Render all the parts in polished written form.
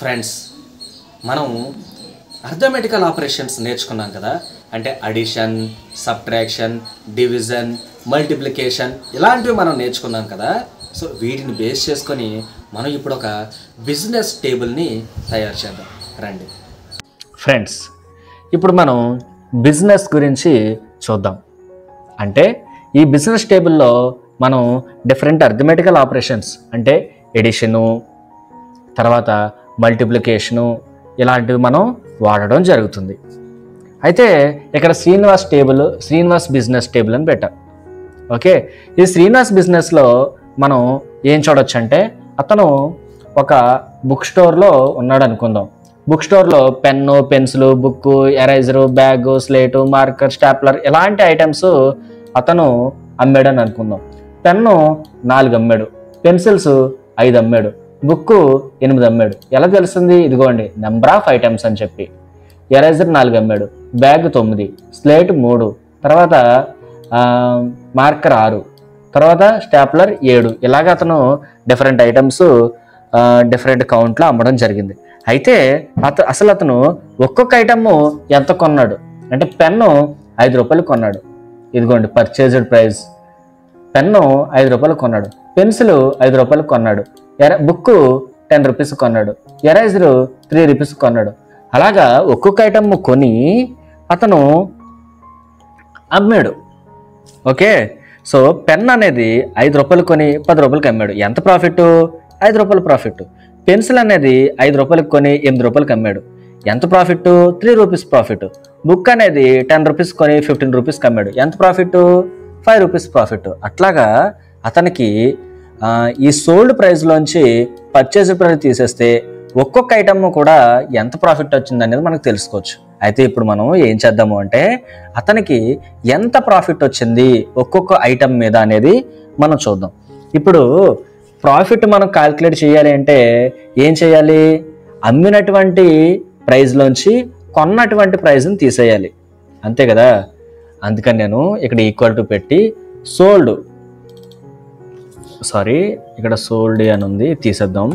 Friends, మనం arithmetical operations నేర్చుకున్నాం కదా. అంటే అడిషన్, సబ్ట్రాక్షన్, డివిజన్, మల్టిప్లికేషన్ ఇలాంటివి మనం నేర్చుకున్నాం కదా. సో వీటిని బేస్ చేసుకొని మనం ఇప్పుడు ఒక బిజినెస్ టేబుల్ని తయారు చేద్దాం రండి. ఫ్రెండ్స్, ఇప్పుడు మనం బిజినెస్ గురించి చూద్దాం. అంటే ఈ బిజినెస్ టేబుల్లో మనం డిఫరెంట్ అర్థమెటికల్ ఆపరేషన్స్ అంటే ఎడిషను, తర్వాత మల్టిప్లికేషను ఇలాంటివి మనం వాడడం జరుగుతుంది. అయితే ఇక్కడ శ్రీనివాస్ బిజినెస్ టేబుల్ అని పెట్టాం. ఓకే, ఈ శ్రీనివాస్ బిజినెస్లో మనం ఏం చూడొచ్చు అంటే అతను ఒక బుక్ స్టోర్లో ఉన్నాడు అనుకుందాం. బుక్ స్టోర్లో pen, pencil, book, eraser, bag, slate, marker, stapler ఇలాంటి ఐటమ్స్ అతను అమ్మాడని అనుకుందాం. పెన్ను 4 అమ్మాడు, పెన్సిల్స్ 5 అమ్మాడు, బుక్కు 8 అమ్మాడు. ఎలా తెలుస్తుంది? ఇదిగోండి నెంబర్ ఆఫ్ ఐటమ్స్ అని చెప్పి. ఎరైజర్ 4 అమ్మాడు, బ్యాగ్ 9, స్లేట్ 3, తర్వాత మార్కర్ 6, తర్వాత స్టాప్లర్ 7. ఇలాగ అతను డిఫరెంట్ ఐటమ్స్ డిఫరెంట్ కౌంట్లో అమ్మడం జరిగింది. అయితే అతను ఒక్కొక్క ఐటమ్ ఎంత కొన్నాడు అంటే పెన్ను 5 రూపాయలు కొన్నాడు. ఇదిగోండి పర్చేజ్డ్ ప్రైస్. పెన్ను 5 రూపాయలు కొన్నాడు, పెన్సిల్ 5 రూపాయలు కొన్నాడు, బుక్ 10 రూపీస్ కొన్నాడు, ఎరైజరు 3 రూపీస్ కొన్నాడు. అలాగా ఒక్కొక్క ఐటమ్ కొని అతను అమ్మాడు. ఓకే, సో పెన్ అనేది 5 రూపాయలు కొని 10 రూపాయలకి అమ్మాడు. ఎంత ప్రాఫిట్? 5 రూపాయలు ప్రాఫిట్. పెన్సిల్ అనేది 5 రూపాయలకి కొని 8 రూపాయలకి అమ్మాడు. ఎంత ప్రాఫిట్? 3 rupees profit. బుక్ అనేది 10 రూపీస్ కొని 15 రూపీస్కి అమ్మాడు. ఎంత ప్రాఫిట్? 5 rupees profit. అట్లాగా అతనికి ఈ సోల్డ్ ప్రైస్లోంచి పర్చేజ్ ప్రైస్ తీసేస్తే ఒక్కొక్క ఐటమ్ కూడా ఎంత ప్రాఫిట్ వచ్చింది అనేది మనకు తెలుసుకోవచ్చు. అయితే ఇప్పుడు మనం ఏం చేద్దాము అంటే అతనికి ఎంత ప్రాఫిట్ వచ్చింది ఒక్కొక్క ఐటమ్ మీద అనేది మనం చూద్దాం. ఇప్పుడు ప్రాఫిట్ మనం క్యాల్కులేట్ చేయాలి అంటే ఏం చేయాలి? అమ్మినటువంటి ప్రైస్లోంచి కొన్నటువంటి ప్రైస్ని తీసేయాలి, అంతే కదా. అందుకని నేను ఇక్కడ ఈక్వల్ టు పెట్టి ఇక్కడ సోల్డ్ అని ఉంది, తీసేద్దాం.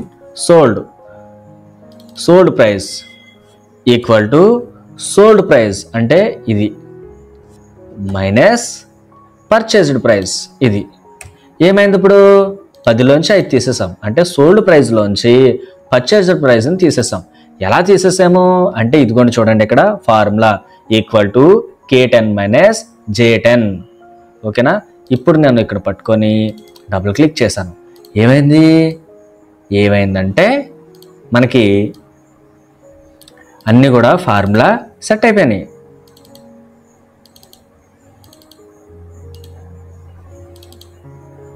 Sold price equal to sold price అంటే ఇది మైనస్ పర్చేజ్డ్ ప్రైస్ ఇది. ఏమైంది ఇప్పుడు? 10లోంచి 5 తీసేసాం అంటే సోల్డ్ ప్రైస్లోంచి పర్చేజ్డ్ ప్రైస్ని తీసేసాం. ఎలా తీసేసాము అంటే ఇదిగోండి చూడండి, ఇక్కడ formula equal to K10 minus J10. ఓకేనా? ఇప్పుడు నేను ఇక్కడ పట్టుకొని డబుల్ క్లిక్ చేశాను. ఏమైందంటే మనకి అన్నీ కూడా ఫార్ములా సెట్ అయిపోయినాయి.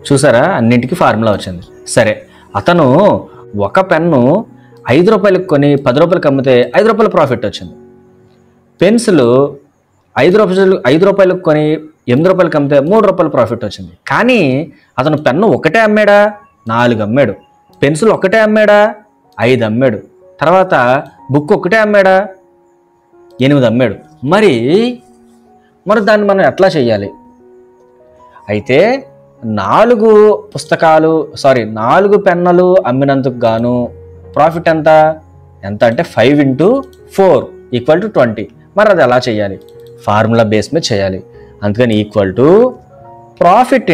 చూసారా, అన్నింటికి ఫార్ములా వచ్చింది. సరే, అతను ఒక పెన్ను 5 రూపాయలకు కొని 10 రూపాయలకు అమ్మితే 5 రూపాయల ప్రాఫిట్ వచ్చింది. పెన్సిల్ 5 రూపాయలకు కొని 8 రూపాయలకు అమ్మితే 3 రూపాయల ప్రాఫిట్ వచ్చింది. కానీ అతను పెన్ను ఒకటే అమ్మాడా? 4 అమ్మాడు. పెన్సిల్ ఒకటే అమ్మాడా? 5 అమ్మాడు. తర్వాత బుక్ ఒకటే అమ్మాడా? 8 అమ్మాడు. మరి దాన్ని మనం ఎట్లా చేయాలి? అయితే 4 పెన్నులు అమ్మినందుకు గాను ప్రాఫిట్ ఎంత అంటే 5 × 4 = 20. మరి అది ఎలా చేయాలి? ఫార్ములా బేస్ మీద చేయాలి. అందుకని ఈక్వల్ టు ప్రాఫిట్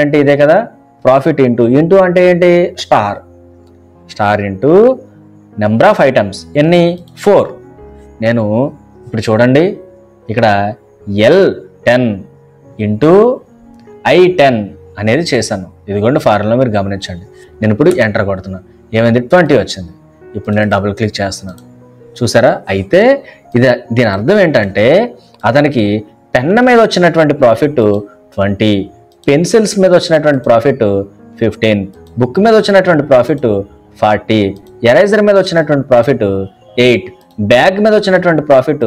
అంటే ఇదే కదా, ప్రాఫిట్ ఇంటూ అంటే ఏంటి? Star into number of items. ఎన్ని? 4. నేను ఇప్పుడు చూడండి, ఇక్కడ L10 ఇంటూ I10 అనేది చేశాను. ఇదిగోండి ఫార్ములా, మీరు గమనించండి. నేను ఇప్పుడు ఎంటర్ కొడుతున్నాను. ఏమైంది? 20 వచ్చింది. ఇప్పుడు నేను డబుల్ క్లిక్ చేస్తున్నాను. చూసారా? అయితే దీని అర్థం ఏంటంటే అతనికి పెన్ మీద వచ్చినటువంటి ప్రాఫిట్ 20, పెన్సిల్స్ మీద వచ్చినటువంటి ప్రాఫిట్ 15, బుక్ మీద వచ్చినటువంటి ప్రాఫిట్ 40, ఎరైజర్ మీద వచ్చినటువంటి ప్రాఫిట్ 8, బ్యాగ్ మీద వచ్చినటువంటి ప్రాఫిట్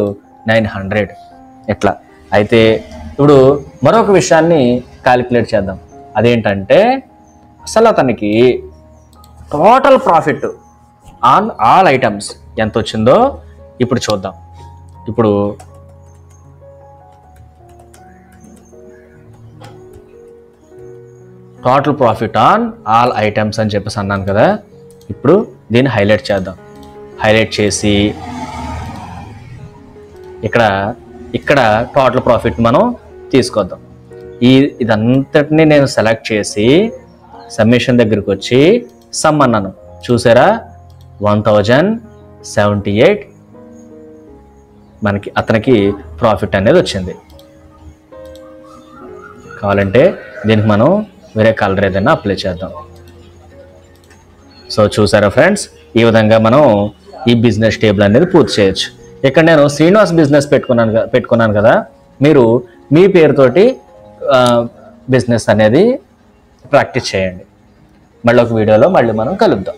900. ఎట్లా? అయితే ఇప్పుడు మరొక విషయాన్ని క్యాలిక్యులేట్ చేద్దాం. అదేంటంటే అసలు అతనికి total profit on all items ఎంత వచ్చిందో ఇప్పుడు చూద్దాం. ఇప్పుడు total profit on all items అని చెప్పేసి అన్నాను కదా. ఇప్పుడు దీన్ని హైలైట్ చేద్దాం. హైలైట్ చేసి ఇక్కడ టోటల్ ప్రాఫిట్ మనం తీసుకొద్దాం. ఇదంతటిని నేను సెలెక్ట్ చేసి సబ్మిషన్ దగ్గరికి వచ్చి సమ్ అన్నాను. చూసారా 1078 మనకి అతనికి ప్రాఫిట్ అనేది వచ్చింది. కావాలంటే దీనికి మనం వేరే కలర్ ఏదైనా అప్లై చేద్దాం. సో చూసారా ఫ్రెండ్స్, ఈ విధంగా మనం ఈ బిజినెస్ టేబుల్ అనేది పూర్తి చేయొచ్చు. ఇక్కడ నేను శ్రీనివాస్ బిజినెస్ పెట్టుకున్నాను కదా, మీరు మీ పేరుతోటి బిజినెస్ అనేది ప్రాక్టీస్ చేయండి. మళ్ళీ ఒక వీడియోలో మళ్ళీ మనం కలుద్దాం.